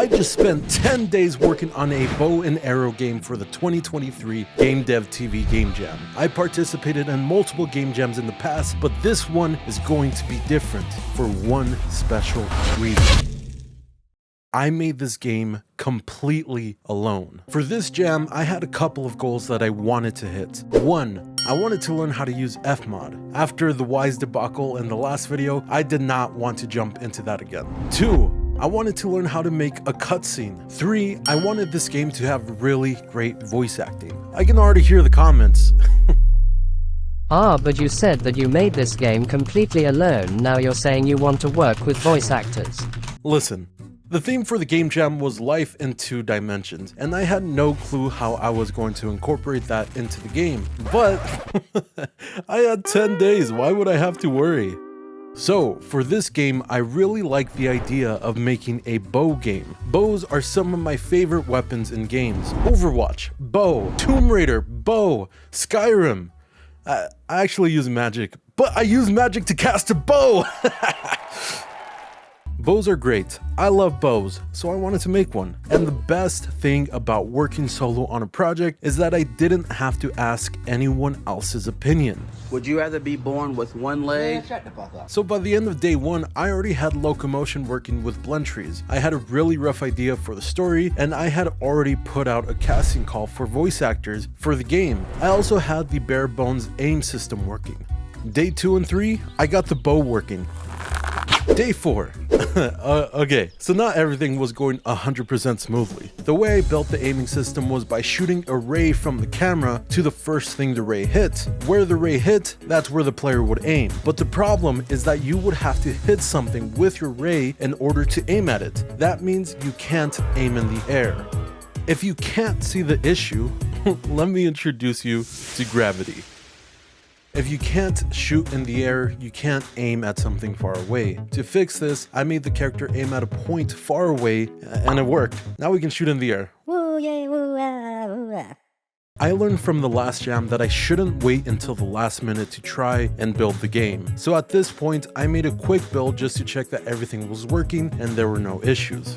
just spent 10 days working on a bow and arrow game for the 2023 Game Dev TV Game Jam. I participated in multiple game jams in the past, but this one is going to be different for one special reason. I made this game completely alone. For this jam, I had a couple of goals that I wanted to hit. One, I wanted to learn how to use Fmod. After the Wise debacle in the last video, I did not want to jump into that again. Two, I wanted to learn how to make a cutscene. 3, I wanted this game to have really great voice acting. I can already hear the comments. But you said that you made this game completely alone, now you're saying you want to work with voice actors. Listen, the theme for the game jam was life in 2 dimensions, and I had no clue how I was going to incorporate that into the game. But I had 10 days, why would I have to worry? So, for this game, I really like the idea of making a bow game. Bows are some of my favorite weapons in games. Overwatch, bow. Tomb Raider, bow. Skyrim. I actually use magic, but I use magic to cast a bow! Bows are great. I love bows, so I wanted to make one. And the best thing about working solo on a project is that I didn't have to ask anyone else's opinion. Would you rather be born with one leg? So by the end of day 1, I already had locomotion working with blend trees. I had a really rough idea for the story, and I had already put out a casting call for voice actors for the game. I also had the bare bones aim system working. Day 2 and 3, I got the bow working. Day 4. Okay, so not everything was going 100% smoothly. The way I built the aiming system was by shooting a ray from the camera to the first thing the ray hit. Where the ray hit, that's where the player would aim. But the problem is that you would have to hit something with your ray in order to aim at it. That means you can't aim in the air. If you can't see the issue, let me introduce you to gravity. If you can't shoot in the air, you can't aim at something far away. To fix this, I made the character aim at a point far away, and it worked. Now we can shoot in the air. Woo, yeah, woo, woo, woo. I learned from the last jam that I shouldn't wait until the last minute to try and build the game. So at this point, I made a quick build just to check that everything was working and there were no issues.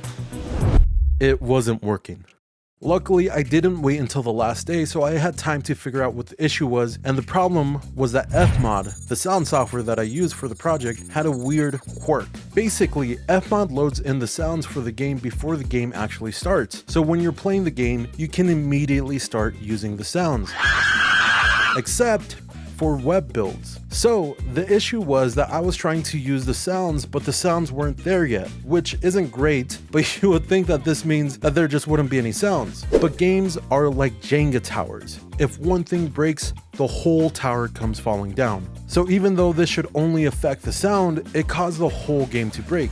It wasn't working. Luckily, I didn't wait until the last day, so I had time to figure out what the issue was, and the problem was that Fmod, the sound software that I used for the project, had a weird quirk. Basically, Fmod loads in the sounds for the game before the game actually starts, so when you're playing the game, you can immediately start using the sounds. Except for web builds. So the issue was that I was trying to use the sounds, but the sounds weren't there yet, which isn't great, but you would think that this means that there just wouldn't be any sounds. But games are like Jenga towers. If one thing breaks, the whole tower comes falling down. So even though this should only affect the sound, it caused the whole game to break.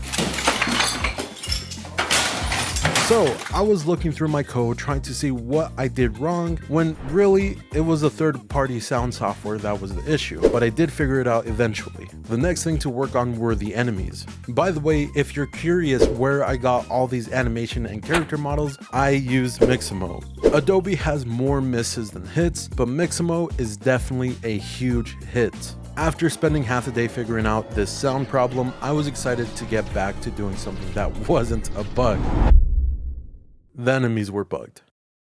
So I was looking through my code trying to see what I did wrong, when really it was a third-party sound software that was the issue, but I did figure it out eventually. The next thing to work on were the enemies. By the way, if you're curious where I got all these animation and character models, I used Mixamo. Adobe has more misses than hits, but Mixamo is definitely a huge hit. After spending half a day figuring out this sound problem, I was excited to get back to doing something that wasn't a bug. The enemies were bugged.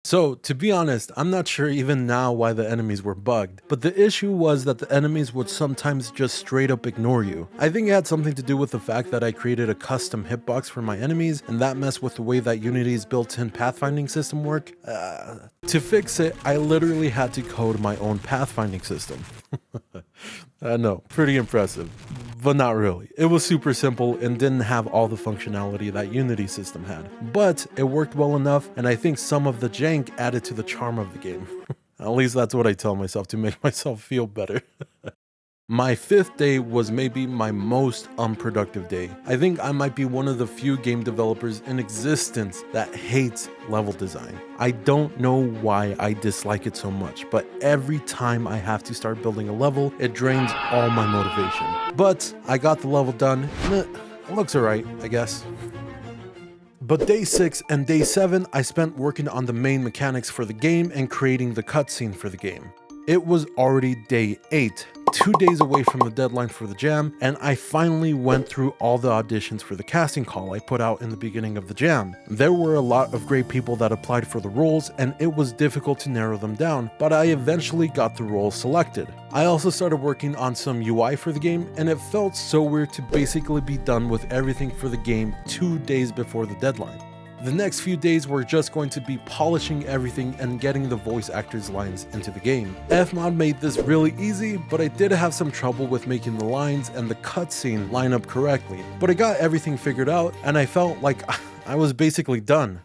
So, to be honest, I'm not sure even now why the enemies were bugged, but the issue was that the enemies would sometimes just straight up ignore you. I think it had something to do with the fact that I created a custom hitbox for my enemies, and that messed with the way that Unity's built-in pathfinding system work. To fix it, I literally had to code my own pathfinding system. No, pretty impressive, but not really. It was super simple and didn't have all the functionality that Unity system had, but it worked well enough, and I think some of the jank added to the charm of the game. At least that's what I tell myself to make myself feel better. My 5th day was maybe my most unproductive day. I think I might be one of the few game developers in existence that hates level design. I don't know why I dislike it so much, but every time I have to start building a level, it drains all my motivation. But I got the level done, and it looks alright, I guess. But day 6 and day 7, I spent working on the main mechanics for the game and creating the cutscene for the game. It was already day 8, 2 days away from the deadline for the jam, and I finally went through all the auditions for the casting call I put out in the beginning of the jam. There were a lot of great people that applied for the roles, and it was difficult to narrow them down, but I eventually got the role selected. I also started working on some UI for the game, and it felt so weird to basically be done with everything for the game 2 days before the deadline. The next few days were just going to be polishing everything and getting the voice actors' lines into the game. Fmod made this really easy, but I did have some trouble with making the lines and the cutscene line up correctly. But I got everything figured out, and I felt like I was basically done.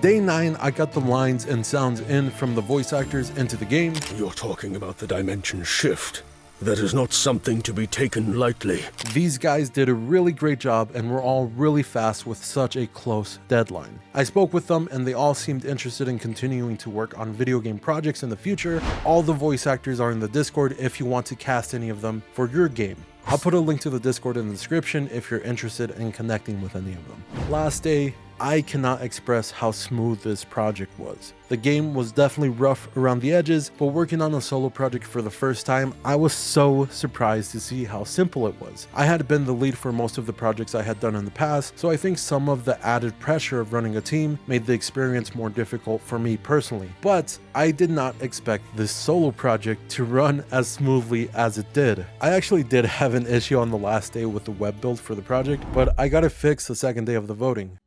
Day 9, I got the lines and sounds in from the voice actors into the game. You're talking about the dimension shift. That is not something to be taken lightly. These guys did a really great job and were all really fast with such a close deadline. I spoke with them and they all seemed interested in continuing to work on video game projects in the future. All the voice actors are in the Discord if you want to cast any of them for your game. I'll put a link to the Discord in the description if you're interested in connecting with any of them. Last day, I cannot express how smooth this project was. The game was definitely rough around the edges, but working on a solo project for the first time, I was so surprised to see how simple it was. I had been the lead for most of the projects I had done in the past, so I think some of the added pressure of running a team made the experience more difficult for me personally. But I did not expect this solo project to run as smoothly as it did. I actually did have an issue on the last day with the web build for the project, but I got it fixed the second day of the voting.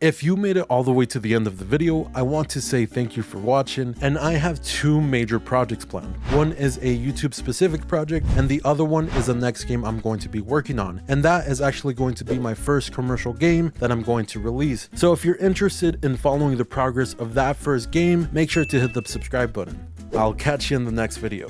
If you made it all the way to the end of the video, I want to say thank you for watching, and I have 2 major projects planned. One is a YouTube specific project, and the other one is the next game I'm going to be working on, and that is actually going to be my first commercial game that I'm going to release. So if you're interested in following the progress of that first game, make sure to hit the subscribe button. I'll catch you in the next video.